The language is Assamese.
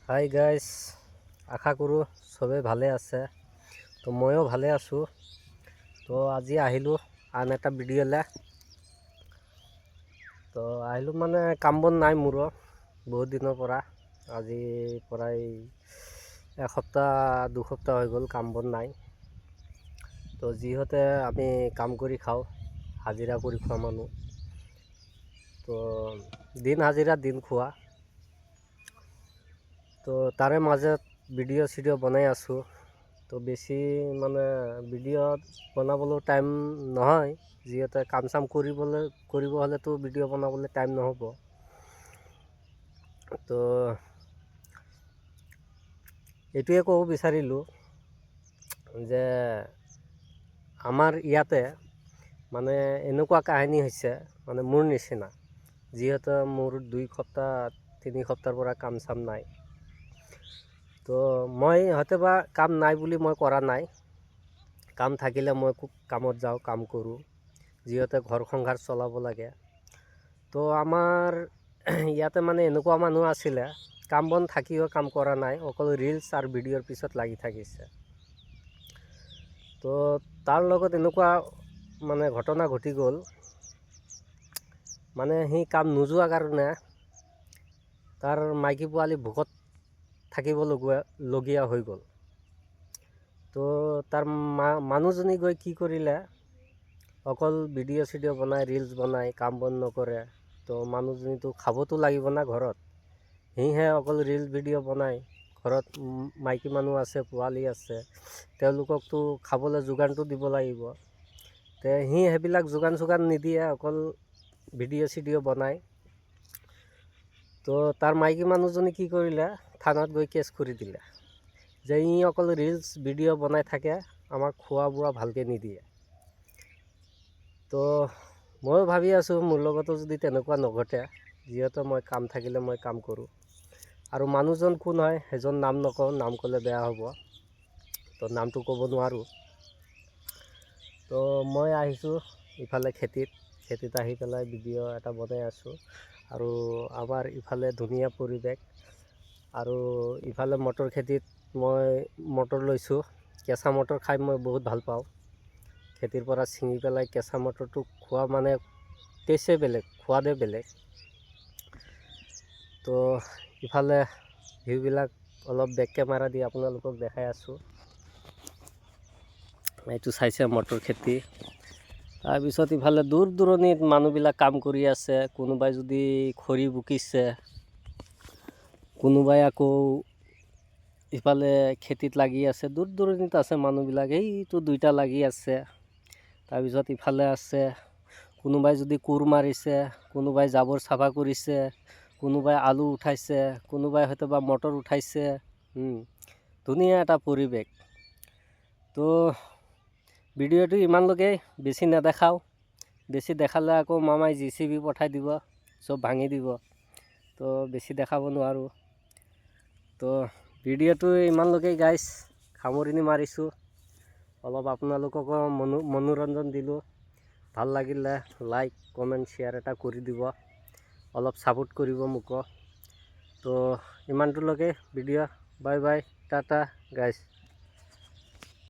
হাই গাইস, আশা কৰোঁ চবে ভালে আছে। তো ময়ো ভালে আছোঁ। তো আজি আহিলোঁ আন এটা ভিডিঅ'লৈ। তো আহিলোঁ মানে কাম বন নাই মোৰো বহুত দিনৰ পৰা। আজি প্ৰায় এসপ্তাহ দুসপ্তাহ হৈ গ'ল কাম বন নাই। তো যিহেতু আমি কাম কৰি খাওঁ, হাজিৰা কৰি খোৱা মানুহ, তো দিন হাজিৰা দিন খোৱা। তো তাৰে মাজত ভিডিঅ' চিডিঅ' বনাই আছোঁ। তো বেছি মানে ভিডিঅ' বনাবলৈ টাইম নহয়, যিহেতু কাম চাম কৰিব হ'লেতো ভিডিঅ' বনাবলৈ টাইম নহ'ব। তো এইটোৱে ক'ব বিচাৰিলোঁ যে আমাৰ ইয়াতে মানে এনেকুৱা কাহিনী হৈছে, মানে মোৰ নিচিনা, যিহেতু মোৰ 2 সপ্তাহ 3 সপ্তাহৰ পৰা কাম চাম নাই। তো মই হয়তোবা কাম নাই বুলি মই কৰা নাই, কাম থাকিলে মই কামত যাওঁ, কাম কৰোঁ, যিহেতু ঘৰ সংসাৰ চলাব লাগে। তো আমাৰ ইয়াতে মানে এনেকুৱা মানুহ আছিলে, কাম বন থাকিও কাম কৰা নাই, অকল ৰিলছ আৰু ভিডিঅ'ৰ পিছত লাগি থাকিছে। তো তাৰ লগত এনেকুৱা মানে ঘটনা ঘটি গ'ল, মানে সি কাম নোযোৱা কাৰণে তাৰ মাইকী পোৱালি ভোকত থাকিবলগীয়া হৈ গ'ল। তো তাৰ মানুহজনী গৈ কি কৰিলে, অকল ভিডিঅ' চিডিঅ' বনাই, ৰিলছ বনাই, কাম বন নকৰে। তো মানুহজনীতো খাবতো লাগিব না ঘৰত, সিহে অকল ৰিলছ ভিডিঅ' বনাই। ঘৰত মাইকী মানুহ আছে, পোৱালি আছে, তেওঁলোককতো খাবলৈ যোগানটো দিব লাগিব। তে সি সেইবিলাক যোগান নিদিয়ে, অকল ভিডিঅ' চিডিঅ' বনায়। তো তাৰ মাইকী মানুহজনী কি কৰিলে, থানাত গৈ কেছ কৰি দিলে যে ই অকল ৰিলছ ভিডিঅ' বনাই থাকে, আমাক খোৱা বোৱা ভালকৈ নিদিয়ে। তো ময়ো ভাবি আছোঁ মোৰ লগতো যদি তেনেকুৱা নঘটে, যিহেতু মই কাম থাকিলে মই কাম কৰোঁ। আৰু মানুহজন কোন হয় সেইজন নাম নকওঁ, নাম ক'লে বেয়া হ'ব, তো নামটো ক'ব নোৱাৰোঁ। তো মই আহিছোঁ ইফালে খেতিত আহি পেলাই ভিডিঅ' এটা বনাই আছোঁ। আৰু আমাৰ ইফালে ধুনীয়া পৰিৱেশ, আৰু ইফালে মটৰ খেতিত মই মটৰ লৈছোঁ। কেঁচা মটৰ খাই মই বহুত ভাল পাওঁ। খেতিৰ পৰা ছিঙি পেলাই কেঁচা মটৰটো খোৱা মানে টেষ্টেই বেলেগ, সোৱাদেই বেলেগ। তো ইফালে ভিউবিলাক অলপ বেক কেমেৰা দি আপোনালোকক দেখাই আছোঁ। এইটো চাইছে মটৰ খেতি। তাৰপিছত ইফালে দূৰ দূৰণিত মানুহবিলাক কাম কৰি আছে। কোনোবাই যদি খৰি বুকিছে, কোনোবাই আকৌ ইফালে খেতিত লাগি আছে। দূৰ দূৰণিত আছে মানুহবিলাক, এইটো 2টা লাগি আছে। তাৰপিছত ইফালে আছে, কোনোবাই যদি কোৰ মাৰিছে, কোনোবাই জাবৰ চাফা কৰিছে, কোনোবাই আলু উঠাইছে, কোনোবাই হয়তো বা মটৰ উঠাইছে। ধুনীয়া এটা পৰিৱেশ। তো ভিডিঅ'টো ইমানলৈকেই, বেছি নেদেখাওঁ। বেছি দেখালে আকৌ মামাই JCB পঠাই দিব, চব ভাঙি দিব। তো বেছি দেখাব নোৱাৰোঁ। তো ভিডিঅ'টো ইমানলৈকেই গাইছ, সামৰণি মাৰিছোঁ। অলপ আপোনালোককো মনোৰঞ্জন দিলোঁ। ভাল লাগিলে লাইক কমেণ্ট শ্বেয়াৰ এটা কৰি দিব, অলপ ছাপোৰ্ট কৰিব মোকো। তো ইমানটোলৈকে ভিডিঅ', বাই বাই, টাটা গাইছ।